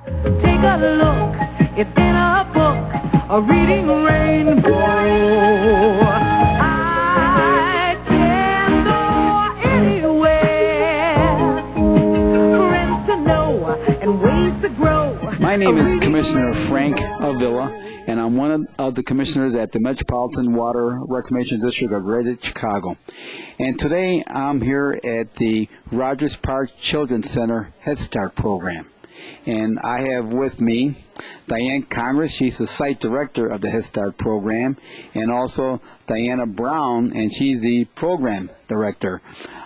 Take a look, it's in a book, a reading rainbow. I can go anywhere, friends to know and ways to grow. My name is Commissioner Frank Avila, and I'm one of the commissioners at the Metropolitan Water Reclamation District of Greater Chicago. And today I'm here at the Rogers Park Children's Center Head Start program. And I have with me Diane Congress. She's the site director of the Head Start program, and also Diana Brown, and she's the program director.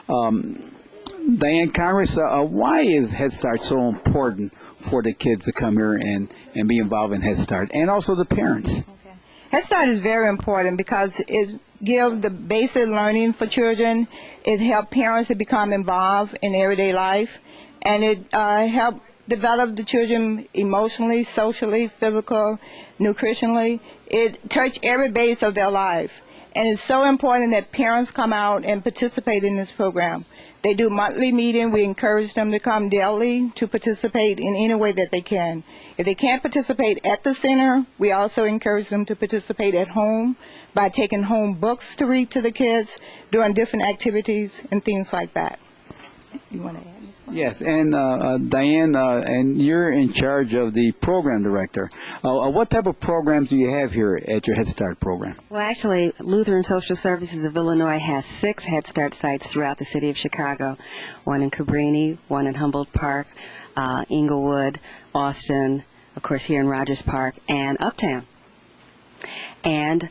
Diane Congress, why is Head Start so important for the kids to come here and be involved in Head Start, and also the parents? Okay. Head Start is very important because it gives the basic learning for children. It helps parents to become involved in everyday life, and it helps develop the children emotionally, socially, physical, nutritionally. It touches every base of their life. And it's so important that parents come out and participate in this program. They do monthly meetings. We encourage them to come daily to participate in any way that they can. If they can't participate at the center, we also encourage them to participate at home by taking home books to read to the kids, doing different activities and things like that. You want to add? Yes, and Diane, and you're in charge of the program director. What type of programs do you have here at your Head Start program? Well, actually, Lutheran Social Services of Illinois has 6 Head Start sites throughout the city of Chicago. One in Cabrini, one in Humboldt Park, Inglewood, Austin, of course here in Rogers Park, and Uptown. And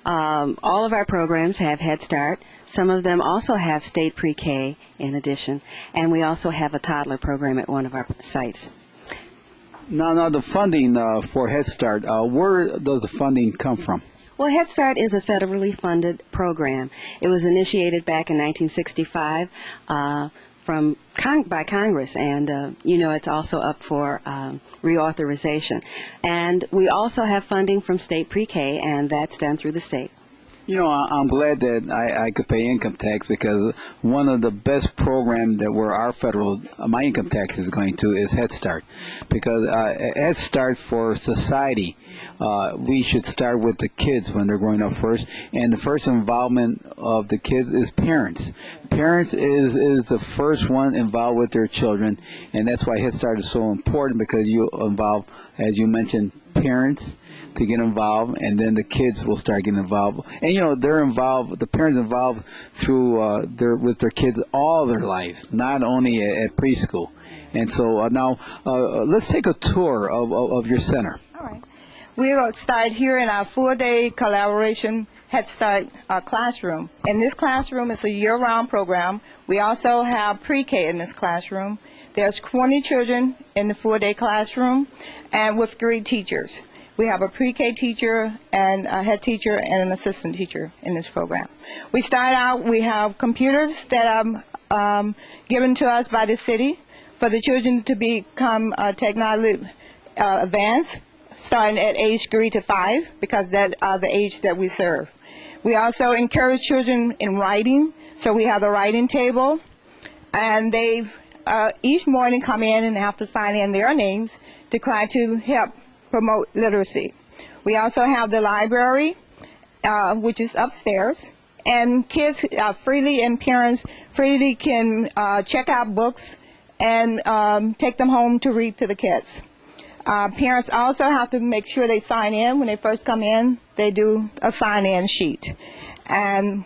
all of our programs have Head Start. Some of them also have state pre-K in addition, and we also have a toddler program at one of our sites. Now the funding for Head Start, where does the funding come from? Well, Head Start is a federally funded program. It was initiated back in 1965 by Congress, and it's also up for reauthorization. And we also have funding from state pre-K, and that's done through the state. You know, I'm glad that I could pay income tax, because one of the best programs that where my income tax is going to is Head Start. Because Head Start for society, we should start with the kids when they're growing up first. And the first involvement of the kids is parents. Parents is the first one involved with their children. And that's why Head Start is so important, because you involve, as you mentioned, parents to get involved, and then the kids will start getting involved. And they're involved, the parents involved through with their kids all their lives, not only at preschool. And so now let's take a tour of your center. All right. We'll start here in our full-day collaboration Head Start classroom. And this classroom is a year-round program. We also have pre-K in this classroom. There's 20 children in the full-day classroom, and with grade teachers. We have a pre-K teacher and a head teacher and an assistant teacher in this program. We start out, we have computers that are given to us by the city for the children to become technologically advanced, starting at age 3 to 5, because that are the age that we serve. We also encourage children in writing, so we have a writing table, and they each morning come in and have to sign in their names to try to help promote literacy. We also have the library, which is upstairs, and kids freely and parents freely can check out books and take them home to read to the kids. Parents also have to make sure they sign in. When they first come in, they do a sign-in sheet. And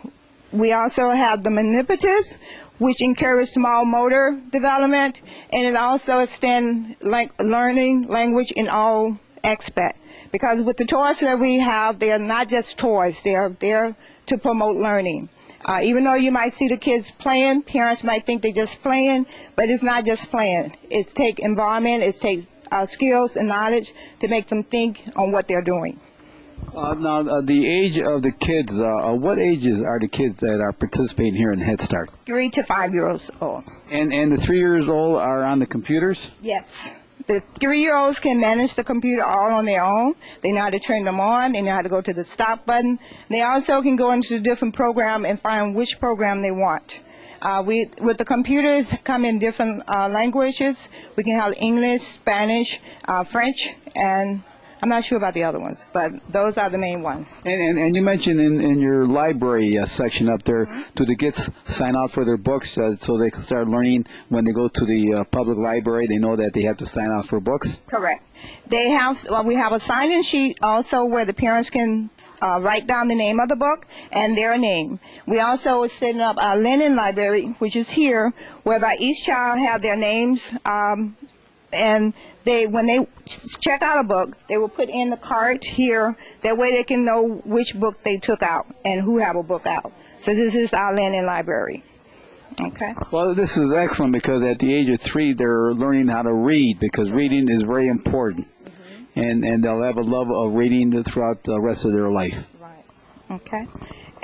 we also have the manipulatives, which encourage small motor development, and it also extends learning language in all aspects. Because with the toys that we have, they are not just toys, they are there to promote learning. Even though you might see the kids playing, parents might think they're just playing, but it's not just playing. It takes environment, it takes skills and knowledge to make them think on what they're doing. Now, the age of the kids, what ages are the kids that are participating here in Head Start? 3 to 5 years old. And the 3 years old are on the computers? Yes. The 3-year-olds can manage the computer all on their own. They know how to turn them on. They know how to go to the stop button. They also can go into a different program and find which program they want. With the computers come in different languages. We can have English, Spanish, French, and I'm not sure about the other ones, but those are the main ones. And you mentioned in your library section up there, do the kids sign out for their books so they can start learning when they go to the public library? They know that they have to sign out for books? Correct. We have a sign-in sheet also where the parents can write down the name of the book and their name. We also are setting up our linen library, which is here, whereby each child have their names, and when they check out a book, they will put in the card here. That way they can know which book they took out and who have a book out. So this is our linen library. Okay. Well, this is excellent because at the age of 3, they're learning how to read because reading is very important. And they'll have a love of reading throughout the rest of their life. Right. Okay.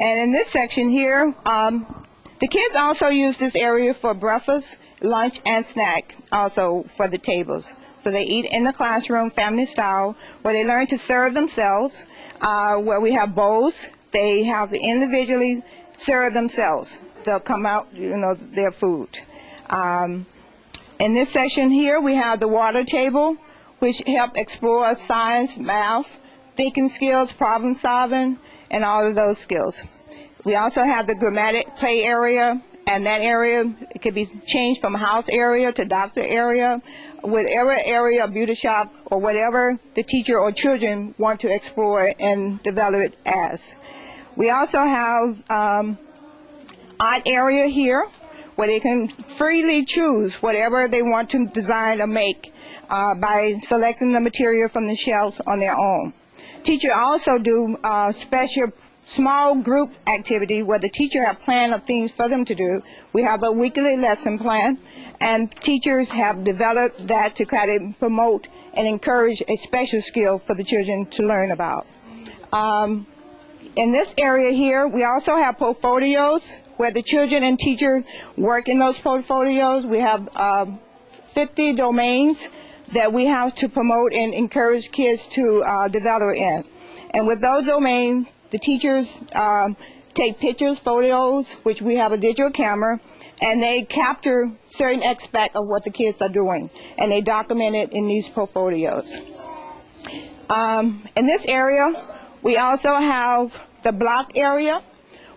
And in this section here, the kids also use this area for breakfast, lunch, and snack, also for the tables. So they eat in the classroom, family style, where they learn to serve themselves, where we have bowls. They have to individually serve themselves. They'll come out, their food. In this section here, we have the water table, which help explore science, math, thinking skills, problem solving, and all of those skills. We also have the grammatic play area, and that area, it can be changed from house area to doctor area, whatever area, beauty shop, or whatever the teacher or children want to explore and develop it as. We also have art area here, where they can freely choose whatever they want to design or make by selecting the material from the shelves on their own. Teachers also do special small group activity where the teacher have plan of things for them to do. We have a weekly lesson plan, and teachers have developed that to kind of promote and encourage a special skill for the children to learn about. In this area here, we also have portfolios where the children and teachers work in those portfolios. We have 50 domains that we have to promote and encourage kids to develop in. And with those domains, the teachers take pictures, photos, which we have a digital camera, and they capture certain aspects of what the kids are doing, and they document it in these portfolios. In this area, we also have the block area,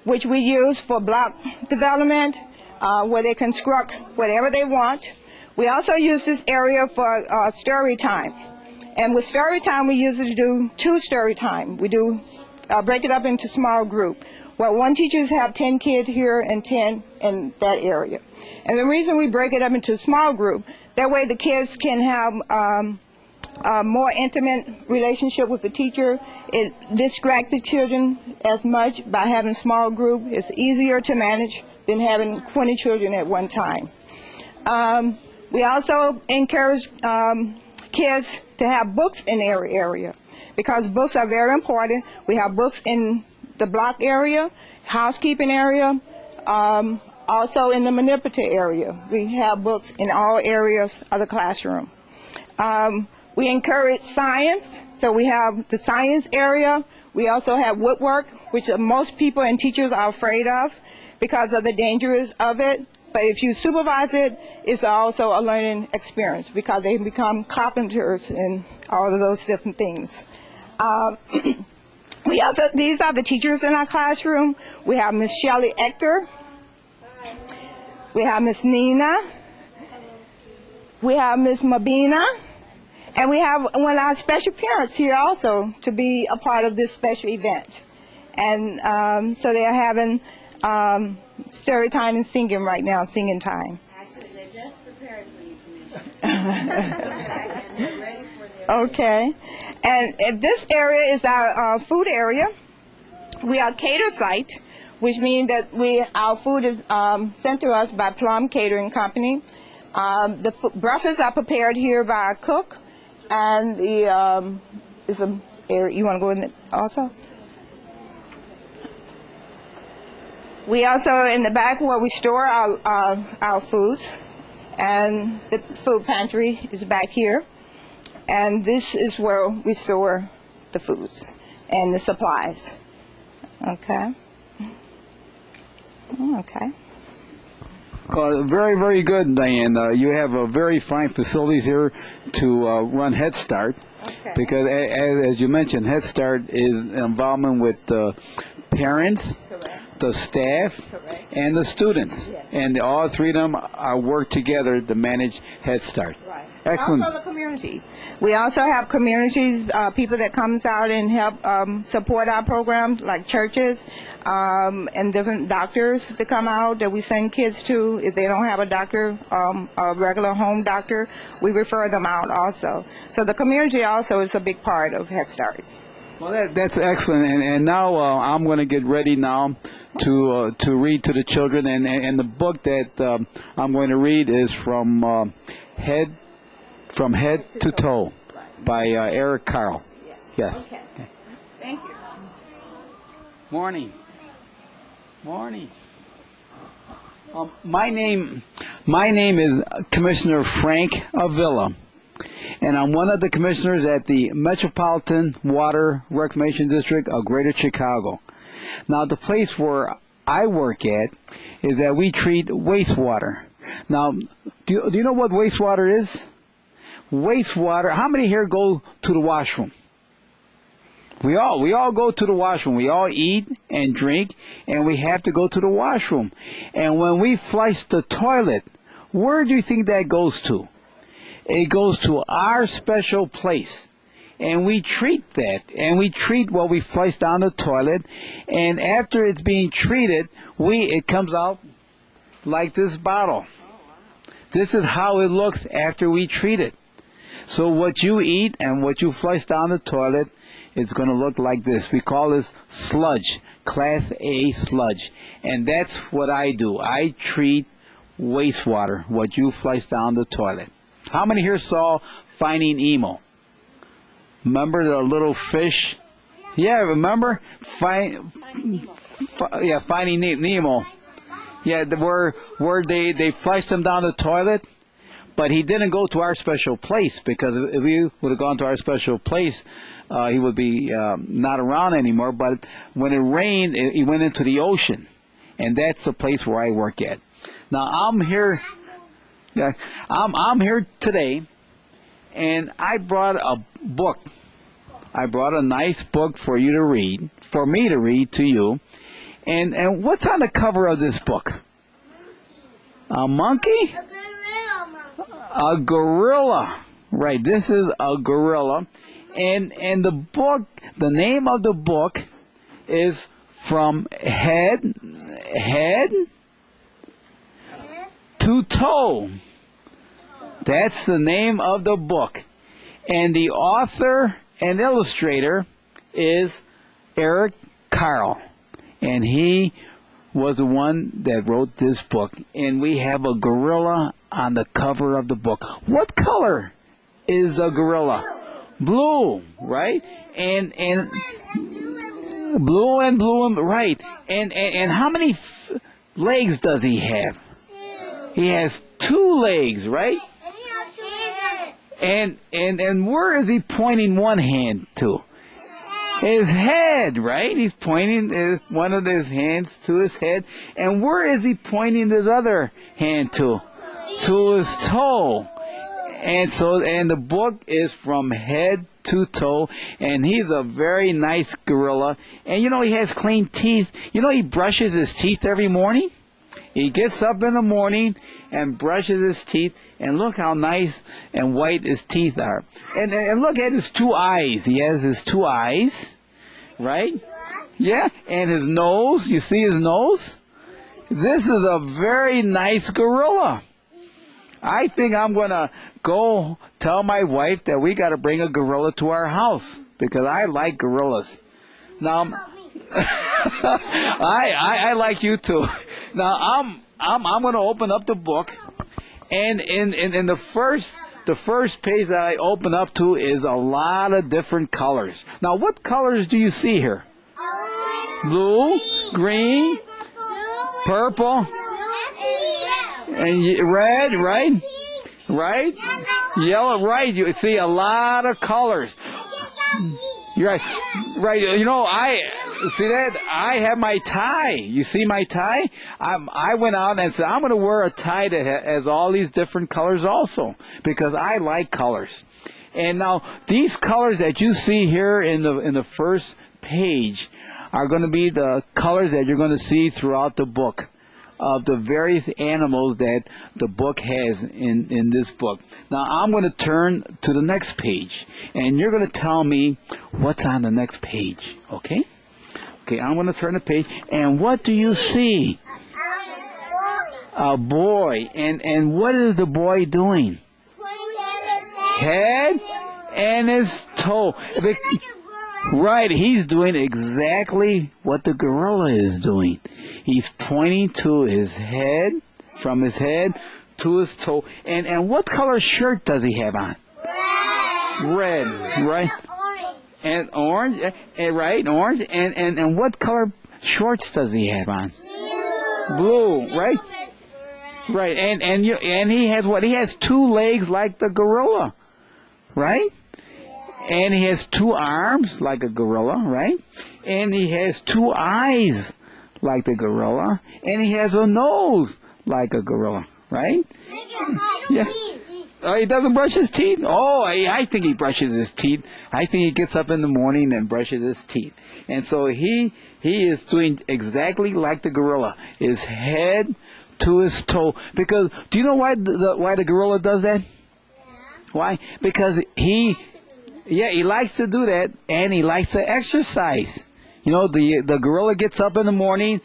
which we use for block development, where they construct whatever they want. We also use this area for story time. And with story time, we usually do 2 story time. We do break it up into small group. Well, one teachers have 10 kids here and 10 in that area. And the reason we break it up into a small group, that way the kids can have a more intimate relationship with the teacher. It distracts the children as much by having a small group. It's easier to manage than having 20 children at one time. We also encourage kids to have books in their area because books are very important. We have books in the block area, housekeeping area, also in the manipulative area. We have books in all areas of the classroom. We encourage science, so we have the science area. We also have woodwork, which most people and teachers are afraid of because of the dangers of it. But if you supervise it, it's also a learning experience because they become carpenters and all of those different things. These are the teachers in our classroom. We have Miss Shelley Ector. We have Miss Nina. We have Miss Mabina. And we have one of our special parents here also to be a part of this special event. And so they're having story time and singing right now, singing time. Actually, they just prepared for you to and they're ready for their Okay. And this area is our food area. We are a cater site, which means that our food is sent to us by Plum Catering Company. The breakfasts are prepared here by our cook. And the is a area you want to go in also. We also in the back where we store our foods, and the food pantry is back here, and this is where we store the foods and the supplies. Okay. Okay. Very, very good, Diane. You have very fine facilities here to run Head Start. Okay. Because, as you mentioned, Head Start is involvement with the parents, Correct. the staff, Correct. and the students. Yes. And all three of them work together to manage Head Start. Right. Excellent. Also the community. We also have communities, people that comes out and help support our program, like churches and different doctors that come out that we send kids to. If they don't have a doctor, a regular home doctor, we refer them out also. So the community also is a big part of Head Start. Well, that's excellent. And now I'm going to get ready now to read to the children. And the book that I'm going to read is from Head to Toe by Eric Carle. Yes. Okay. Thank you. Morning. My name is Commissioner Frank Avila, and I'm one of the commissioners at the Metropolitan Water Reclamation District of Greater Chicago. Now, the place where I work at is that we treat wastewater. Now, do you know what wastewater is? Wastewater. How many here go to the washroom? We all go to the washroom. We all eat and drink, and we have to go to the washroom. And when we flush the toilet, where do you think that goes to? It goes to our special place. And we treat that, and we treat what we flush down the toilet, and after it's being treated, it comes out like this bottle. This is how it looks after we treat it. So what you eat and what you flush down the toilet, it's going to look like this. We call this sludge, Class A sludge. And that's what I do. I treat wastewater, what you flush down the toilet. How many here saw Finding Nemo? Remember the little fish? Yeah, remember? Finding Nemo. Yeah, where they flushed him down the toilet. But he didn't go to our special place, because if he would have gone to our special place, he would be not around anymore. But when it rained, he went into the ocean, and that's the place where I work at. Now I'm here. Yeah, I'm here today, and I brought a book. I brought a nice book for you to read, for me to read to you. And what's on the cover of this book? A monkey? A gorilla. Right, this is a gorilla. And the book, the name of the book is From Head to Toe. That's the name of the book. And the author and illustrator is Eric Carle. And he was the one that wrote this book. And we have a gorilla on the cover of the book. What color is the gorilla? Blue, right? And blue and right. And how many legs does he have? He has 2 legs, right? And where is he pointing one hand to? His head, right? He's pointing one of his hands to his head. And where is he pointing his other hand to? To his toe. And the book is From Head to Toe, and he's a very nice gorilla. And he has clean teeth. He brushes his teeth every morning. He gets up in the morning and brushes his teeth, and look how nice and white his teeth are. And look at his 2 eyes. He has his 2 eyes, right? Yeah, and his nose. You see his nose? This is a very nice gorilla. I think I'm going to go tell my wife that we got to bring a gorilla to our house, because I like gorillas. Now, I like you too. Now, I'm going to open up the book, and in the first page that I open up to is a lot of different colors. Now, what colors do you see here? Blue, green, purple, and red, right? Right? Yellow, right. You see a lot of colors. You're right. Right. You know, I see that I have my tie. You see my tie? I went out and said I'm going to wear a tie that has all these different colors also because I like colors. And now these colors that you see here in the first page are going to be the colors that you're going to see throughout the book of the various animals that the book has in this book. Now I'm going to turn to the next page, and you're going to tell me what's on the next page, okay? Okay, I'm going to turn the page, and what do you see? A boy. And what is the boy doing? Head and his toe. Right, he's doing exactly what the gorilla is doing. He's pointing to his head, from his head to his toe. And what color shirt does he have on? Red, right? And orange, right, orange. And what color shorts does he have on? Blue, right? Right, and he has what? He has 2 legs like the gorilla, right? And he has 2 arms like a gorilla, right? And he has 2 eyes like the gorilla. And he has a nose like a gorilla, right? Yeah. Oh, he doesn't brush his teeth? Oh, I think he brushes his teeth. I think he gets up in the morning and brushes his teeth. And so he is doing exactly like the gorilla. His head to his toe. Because, do you know why the gorilla does that? Why? Because he likes to do that, and he likes to exercise. You know, the gorilla gets up in the morning,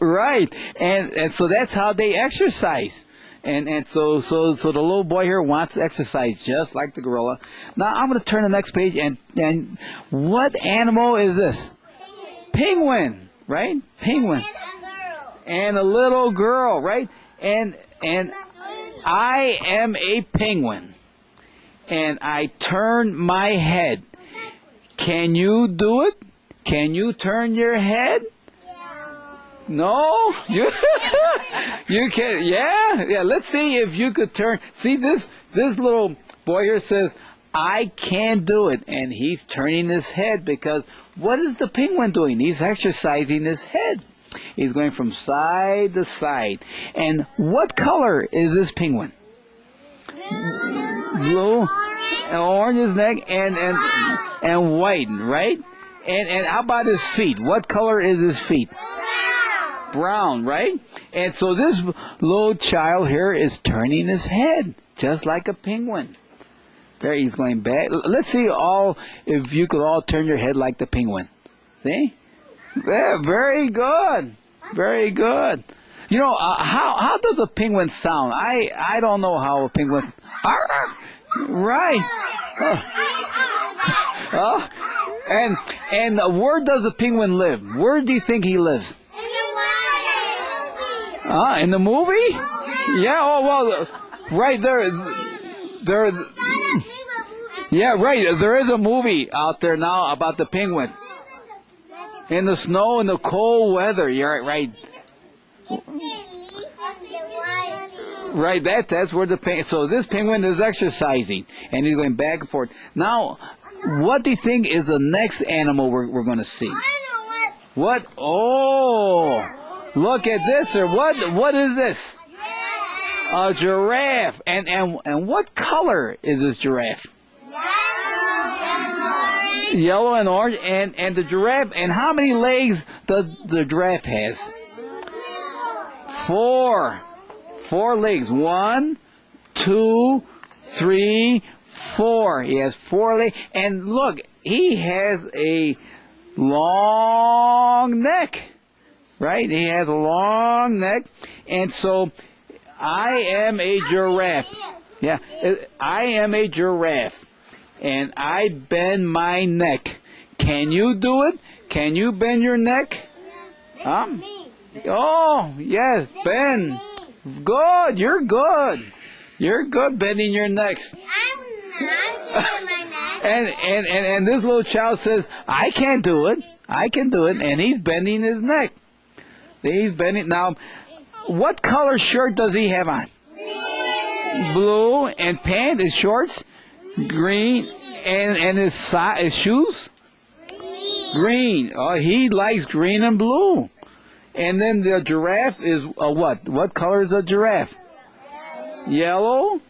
right? And so that's how they exercise. And so the little boy here wants to exercise just like the gorilla. Now I'm going to turn the next page, and what animal is this? Penguin, right? Penguin. And a little girl, right? And I am a penguin. And I turn my head. Can you do it? Can you turn your head? No? You can. Yeah. Let's see if you could turn. See, this little boy here says, I can do it. And he's turning his head because what is the penguin doing? He's exercising his head. He's going from side to side. And what color is this penguin? Blue, orange his neck, and white, right? And how about his feet? What color is his feet? Brown, right? And so this little child here is turning his head just like a penguin. There, he's going back. Let's see if you could all turn your head like the penguin. See? Yeah, very good. Very good. You know, how does a penguin sound? I don't know how a penguin. Right. And where does the penguin live? Where do you think he lives? In the movie? Yeah. Oh well, right there. Yeah, right. There is a movie out there now about the penguin. In the snow and the cold weather. You're right. Right, that's where the penguin. So this penguin is exercising, and he's going back and forth. Now, what do you think is the next animal we're going to see? What? Oh, look at this, or what is this? A giraffe. And what color is this giraffe? Yellow and orange. And the giraffe. And how many legs does the giraffe has? 4. 4 legs. 1, 2, 3, 4. He has 4 legs. And look, he has a long neck. Right? He has a long neck. And so I am a giraffe. Yeah, I am a giraffe. And I bend my neck. Can you do it? Can you bend your neck? Oh, yes, bend. Good, you're good. You're good bending your neck. And this little child says, I can't do it. I can do it. And he's bending his neck. He's bending. Now, what color shirt does he have on? Blue. And pants, his shorts? Green. And his shoes? Green. Oh, he likes green and blue. And then the giraffe is what? What color is the giraffe? Yellow,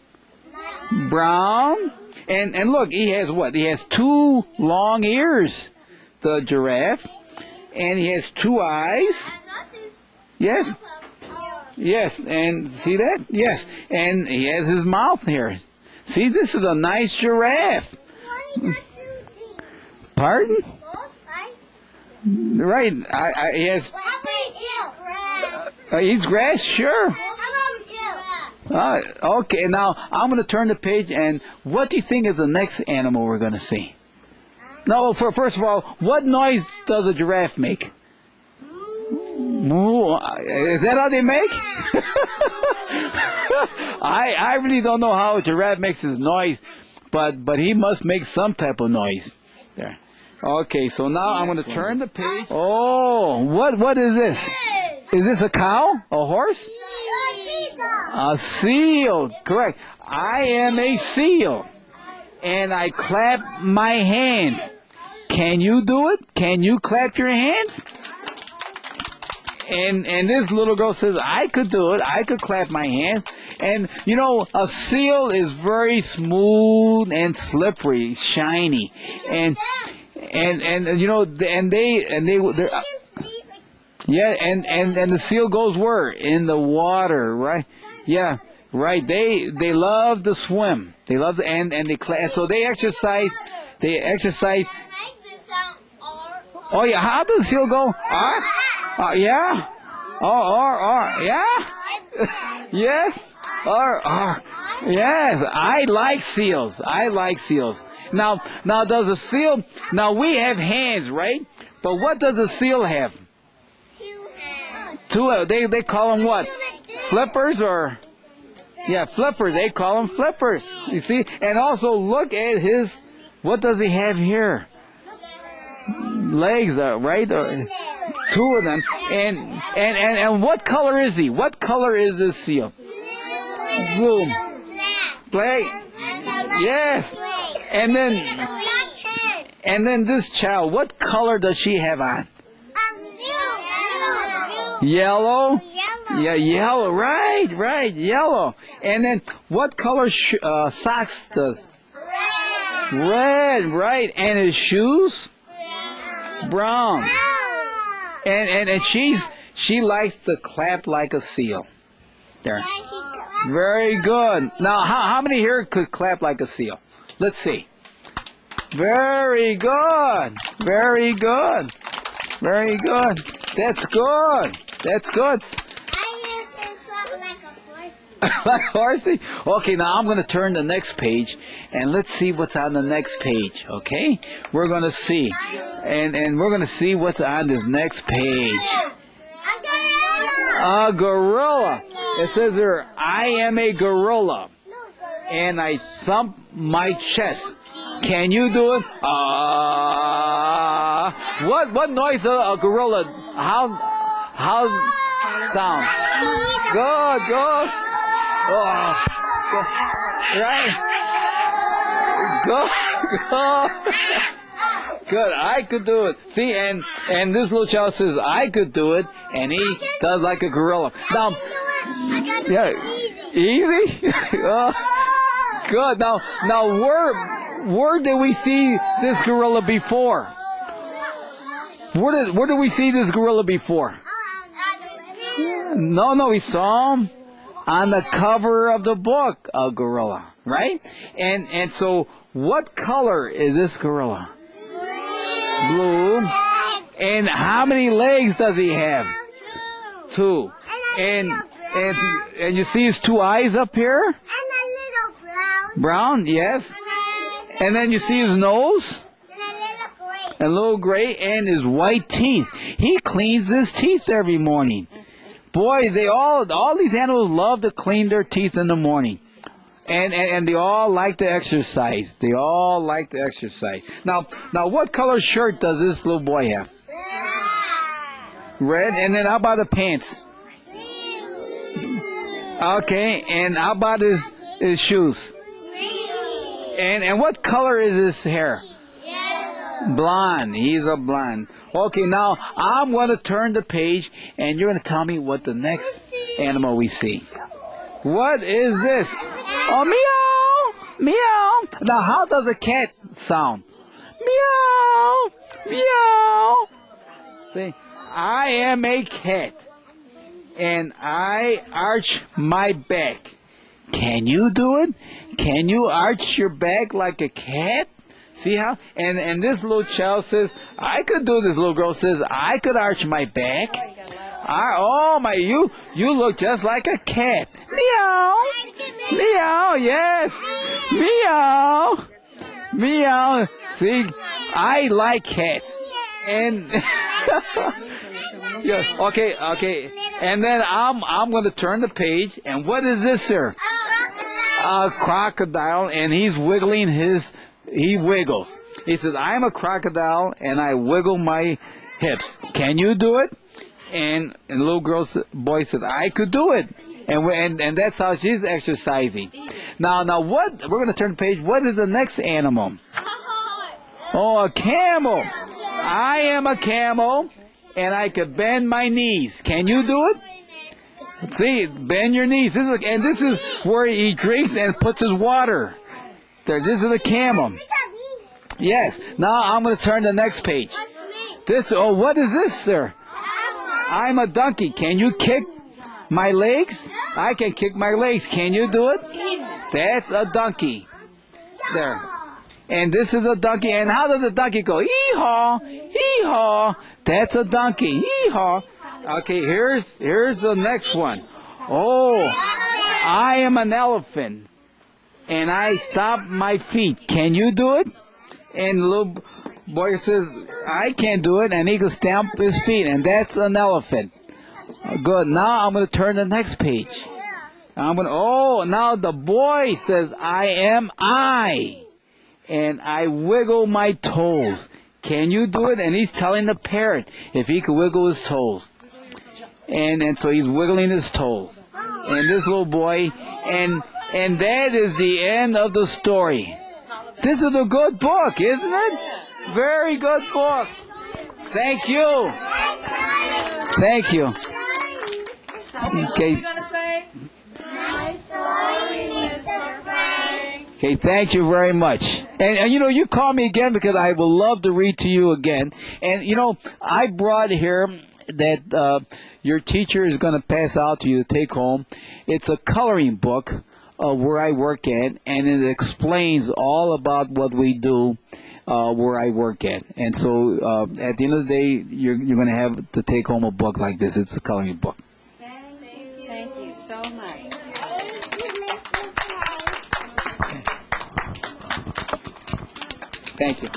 brown, and look, he has what? He has 2 long ears, the giraffe, and he has 2 eyes. Yes, yes, and see that? Yes, and he has his mouth here. See, this is a nice giraffe. Pardon? Right, he has. Eats grass, sure. Okay, now I'm going to turn the page, and what do you think is the next animal we're going to see? No, first of all, what noise does a giraffe make? Moo. Is that how they make? I really don't know how a giraffe makes his noise, but he must make some type of noise. There. Okay, so now I'm going to turn the page. Oh, what is this? Is this a cow? A horse? A seal. Correct. I am a seal. And I clap my hands. Can you do it? Can you clap your hands? And this little girl says, I could do it. I could clap my hands. And, you know, a seal is very smooth and slippery, shiny. And you know, yeah, and the seal goes where? In the water, right? Yeah, right. They love to swim. They love to, and they so they exercise. They exercise. Oh yeah, how does the seal go? Yeah. Yeah. Yes. Yes. I like seals. I like seals. Now does a seal? Now we have hands, right? But what does a seal have? 2. They call them what? Flippers or? Yeah, flippers. They call them flippers. You see? And also look at his. What does he have here? Legs, right? 2 of them. And what color is he? What color is this seal? Blue. Black. Yes. And then this child. What color does she have on? Yellow? Yeah, yellow. Right, yellow. And then what color socks does? Red, right. And his shoes? Brown. And she likes to clap like a seal. There. Very good. Now, how many here could clap like a seal? Let's see. Very good. Very good. Very good. That's good. That's good. I used to clap like a horse. Like horsey? Okay, now I'm going to turn the next page, and let's see what's on the next page, okay? We're going to see. And we're going to see what's on this next page. A gorilla. It says there, I am a gorilla. And I thump my chest. Can you do it? What noise a gorilla? How sound? Good. Oh, right. Good. Good. I could do it. See, and this little child says I could do it, and he does like a gorilla. Now, yeah, easy. Good. Now, where did we see this gorilla before? Where did we see this gorilla before? No, we saw him on the cover of the book, a gorilla, right? And so, what color is this gorilla? Blue. And how many legs does he have? 2. And you see his 2 eyes up here? And a little brown. Brown, yes. And then you see his nose? And a little gray. A little gray, and his white teeth. He cleans his teeth every morning. Boy, all these animals love to clean their teeth in the morning. And they all like to exercise. They all like to exercise. Now what color shirt does this little boy have? Red. And then how about the pants? Okay, and how about his shoes? And what color is his hair? Blonde. He's a blonde. Okay, now I'm going to turn the page, and you're going to tell me what the next animal we see. What is this? Oh, meow, meow. Now, how does a cat sound? Meow, meow. See, I am a cat, and I arch my back. Can you do it? Can you arch your back like a cat? See how? And this little child says, I could do this. Little girl says, I could arch my back. Oh my, you look just like a cat. Meow. Meow, yes. Meow. Meow. See, I like cats. And yeah, okay. And then I'm going to turn the page. And what is this, sir? A crocodile, and he's wiggling he wiggles. He says, I'm a crocodile, and I wiggle my hips. Can you do it? And the little boy said, I could do it. And that's how she's exercising. Now what? We're going to turn the page. What is the next animal? Oh, a camel. I am a camel, and I could bend my knees. Can you do it? See, bend your knees. This is where he drinks and puts his water. There, this is a camel. Yes. Now I'm going to turn the next page. What is this, sir? I'm a donkey. Can you kick my legs? I can kick my legs. Can you do it? That's a donkey. There. And this is a donkey. And how does the donkey go? Hee-haw, hee-haw. That's a donkey. Hee-haw. Okay, here's the next one. Oh, I am an elephant, and I stop my feet. Can you do it? And the little boy says, I can't do it, and he can stamp his feet, and that's an elephant. Good. Now I'm going to turn the next page. Now the boy says, I am I, and I wiggle my toes. Can you do it? And he's telling the parrot if he could wiggle his toes. And so he's wiggling his toes. And this little boy, and that is the end of the story. This is a good book, isn't it? Very good book. Thank you. Thank you. Okay. Okay, thank you very much. And you call me again because I would love to read to you again. And I brought here that your teacher is going to pass out to you to take home. It's a coloring book where I work at, and it explains all about what we do where I work at. And so at the end of the day, you're going to have to take home a book like this. It's a coloring book. Thank you so much. Thank you.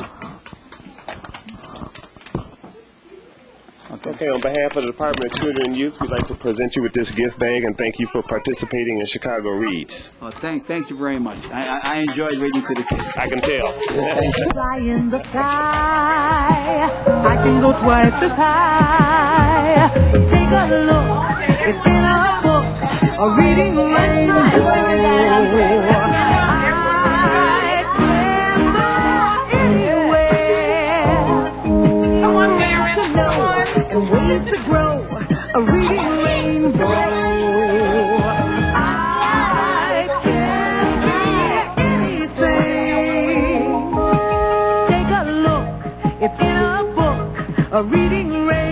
Okay, on behalf of the Department of Children and Youth, we'd like to present you with this gift bag and thank you for participating in Chicago Reads. Well, thank you very much. I enjoyed reading to the kids. I can tell. Thank you. Fly in the sky. I can go twice as high. Take a look. It's in our book. A reading rainbow. I can go anywhere. Come on, parents. Come on. And ways to grow. A reading rainbow. I can be anything. Take a look. It's in a book. A reading rainbow.